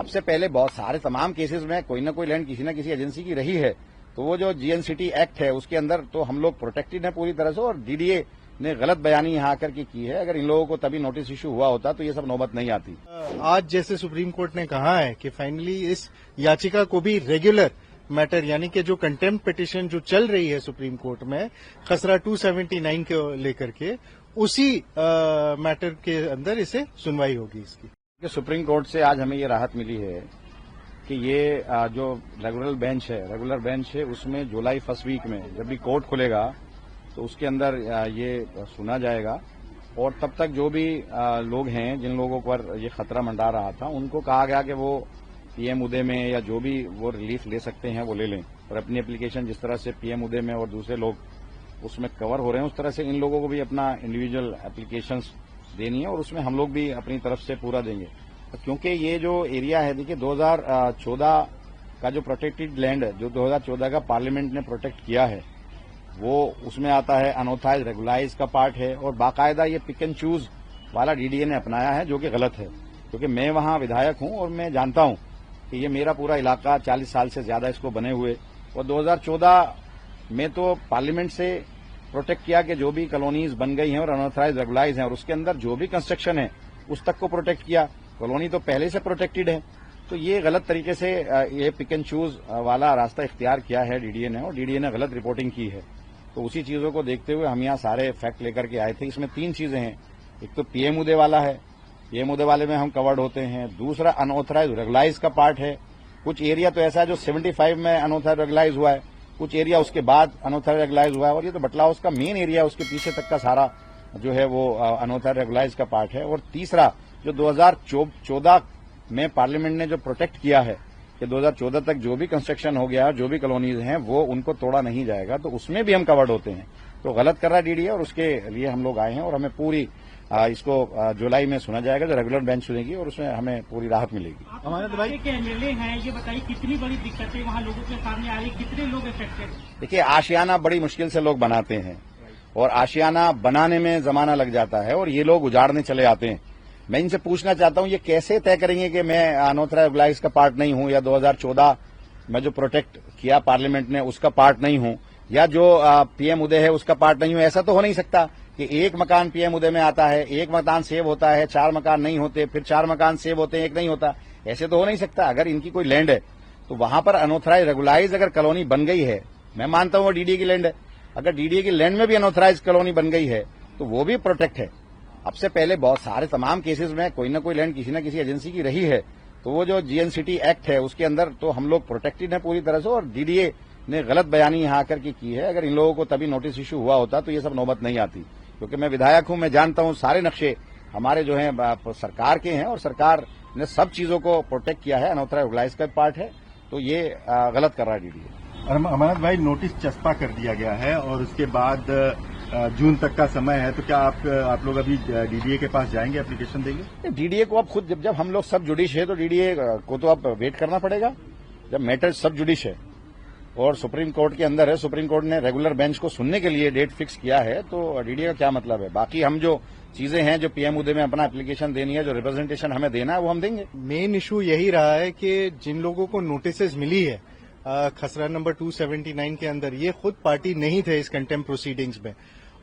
अब से पहले बहुत सारे तमाम केसेस में कोई ना कोई लैंड किसी न किसी एजेंसी की रही है, तो वो जो जीएनसीटी एक्ट है उसके अंदर तो हम लोग प्रोटेक्टेड है पूरी तरह से, और डीडीए ने गलत बयानी यहाँ आकर के की है। अगर इन लोगों को तभी नोटिस इशू हुआ होता तो ये सब नौबत नहीं आती। आज जैसे सुप्रीम कोर्ट ने कहा है कि फाइनली इस याचिका को भी रेगुलर मैटर यानी कि जो कंटेम्प्ट पिटीशन जो चल रही है सुप्रीम कोर्ट में खसरा 279 को लेकर के, उसी मैटर के अंदर इसे सुनवाई होगी इसकी। सुप्रीम कोर्ट से आज हमें ये राहत मिली है कि ये जो रेगुलर बेंच है उसमें जुलाई फर्स्ट वीक में जब भी कोर्ट खुलेगा तो उसके अंदर ये सुना जाएगा, और तब तक जो भी लोग हैं जिन लोगों पर ये खतरा मंडरा रहा था उनको कहा गया कि वो पीएम उदय में या जो भी वो रिलीफ ले सकते हैं वो ले लें, और अपनी एप्लीकेशन जिस तरह से पीएम उदय में और दूसरे लोग उसमें कवर हो रहे हैं उस तरह से इन लोगों को भी अपना इंडिविजुअल एप्लीकेशंस देनी है, और उसमें हम लोग भी अपनी तरफ से पूरा देंगे। क्योंकि ये जो एरिया है, देखिए 2014 का जो प्रोटेक्टेड लैंड जो 2014 का पार्लियामेंट ने प्रोटेक्ट किया है वो उसमें आता है, अनऑथराइज रेगुलाइज का पार्ट है, और बाकायदा ये पिक एंड चूज वाला डीडीए ने अपनाया है जो कि गलत है। क्योंकि मैं वहां विधायक हूं और मैं जानता हूं कि ये मेरा पूरा इलाका 40 साल से ज्यादा इसको बने हुए, और 2014 में तो पार्लियामेंट से प्रोटेक्ट किया कि जो भी कॉलोनीज बन गई हैं और अनऑथराइज रेगुलाइज हैं और उसके अंदर जो भी कंस्ट्रक्शन है उस तक को प्रोटेक्ट किया। कॉलोनी तो पहले से प्रोटेक्टेड है, तो ये गलत तरीके से ये पिक एंड चूज वाला रास्ता इख्तियार किया है डीडीए ने, और डीडीए ने गलत रिपोर्टिंग की है। तो उसी चीजों को देखते हुए हम यहाँ सारे फैक्ट लेकर के आए थे। इसमें 3 चीजें हैं, एक तो पीएम उदय वाला है, पीएम उदय वाले में हम कवर्ड होते हैं, दूसरा अनऑथराइज रेगुलाइज का पार्ट है, कुछ एरिया तो ऐसा है जो 75 में अनऑथराइज रेगुलाइज हुआ है, कुछ एरिया उसके बाद अनऑथराइज रेगुलाइज हुआ है, और ये तो बटला हाउस का मेन एरिया उसके पीछे तक का सारा जो है वो अनऑथराइज रेगुलाइज का पार्ट है, और तीसरा जो 2014 में पार्लियामेंट ने जो प्रोटेक्ट किया है कि 2014 तक जो भी कंस्ट्रक्शन हो गया जो भी कॉलोनीज हैं वो उनको तोड़ा नहीं जाएगा, तो उसमें भी हम कवर्ड होते हैं। तो गलत कर रहा है डीडीए, और उसके लिए हम लोग आए हैं, और हमें पूरी इसको जुलाई में सुना जाएगा जो रेगुलर बेंच सुनेगी, और उसमें हमें पूरी राहत मिलेगी। हमारे भाई के एमएलए हैं, ये बताइए कितनी बड़ी दिक्कतें वहाँ लोगों के सामने आ रही, कितने लोग इफेक्टेड? देखिए, आशियाना बड़ी मुश्किल से लोग बनाते हैं, और आशियाना बनाने में जमाना लग जाता है, और ये लोग उजाड़ने चले आते हैं। मैं इनसे पूछना चाहता हूं ये कैसे तय करेंगे कि मैं अनऑथराइज रेगुलाइज का पार्ट नहीं हूं, या 2014 में जो प्रोटेक्ट किया पार्लियामेंट ने उसका पार्ट नहीं हूं, या जो पीएम उदय है उसका पार्ट नहीं हूं। ऐसा तो हो नहीं सकता कि एक मकान पीएम उदय में आता है, एक मकान सेव होता है, 4 मकान नहीं होते, फिर 4 मकान सेव होते हैं, एक नहीं होता। ऐसे तो हो नहीं सकता। अगर इनकी कोई लैंड है तो वहां पर अनऑथराइज रेगुलाइज अगर कॉलोनी बन गई है, मैं मानता हूं वो डीडीए की लैंड है, अगर डीडीए की लैंड में भी अनऑथराइज कॉलोनी बन गई है तो वो भी प्रोटेक्ट है। अब से पहले बहुत सारे तमाम केसेस में कोई ना कोई लैंड किसी न किसी एजेंसी की रही है, तो वो जो जीएनसीटी एक्ट है उसके अंदर तो हम लोग प्रोटेक्टेड है पूरी तरह से, और डीडीए ने गलत बयानी यहाँ आकर के की है। अगर इन लोगों को तभी नोटिस इशू हुआ होता तो ये सब नौबत नहीं आती। क्योंकि मैं विधायक हूं, मैं जानता हूं सारे नक्शे हमारे जो हैं सरकार के हैं, और सरकार ने सब चीजों को प्रोटेक्ट किया है। अनऑथराइज रेगुलाइज का पार्ट है, तो ये गलत कर रहा है डीडीए। अमरनाथ भाई, नोटिस चस्पा कर दिया गया है और उसके बाद जून तक का समय है, तो क्या आप लोग अभी डीडीए के पास जाएंगे, एप्लीकेशन देंगे? डीडीए को अब खुद जब हम लोग सब जुडिश है तो डीडीए को तो अब वेट करना पड़ेगा। जब मैटर सब जुडिश है और सुप्रीम कोर्ट के अंदर है, सुप्रीम कोर्ट ने रेगुलर बेंच को सुनने के लिए डेट फिक्स किया है, तो डीडीए का क्या मतलब है? बाकी हम जो चीजें हैं जो पीएम उदय में अपना एप्लीकेशन देनी है, जो रिप्रेजेंटेशन हमें देना है वो हम देंगे। मेन इशू यही रहा है कि जिन लोगों को नोटिस मिली है खसरा नंबर 279 के अंदर, ये खुद पार्टी नहीं थे इस कंटेम्प्ट प्रोसीडिंग्स में,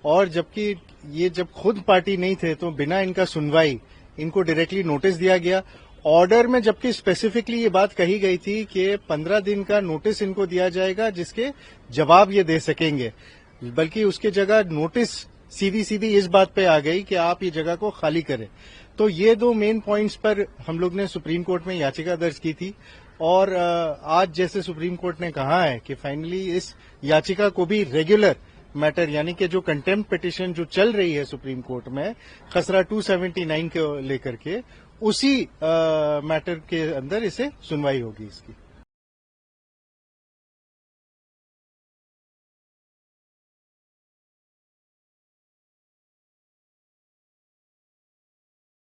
और जबकि ये जब खुद पार्टी नहीं थे तो बिना इनका सुनवाई इनको डायरेक्टली नोटिस दिया गया। ऑर्डर में जबकि स्पेसिफिकली ये बात कही गई थी कि 15 दिन का नोटिस इनको दिया जाएगा जिसके जवाब ये दे सकेंगे, बल्कि उसके जगह नोटिस सीधी इस बात पे आ गई कि आप ये जगह को खाली करें। तो ये 2 मेन पॉइंट्स पर हम लोग ने सुप्रीम कोर्ट में याचिका दर्ज की थी, और आज जैसे सुप्रीम कोर्ट ने कहा है कि फाइनली इस याचिका को भी रेगुलर मैटर यानी कि जो कंटेम्प्ट पिटीशन जो चल रही है सुप्रीम कोर्ट में खसरा 279 को लेकर के, उसी मैटर के अंदर इसे सुनवाई होगी इसकी।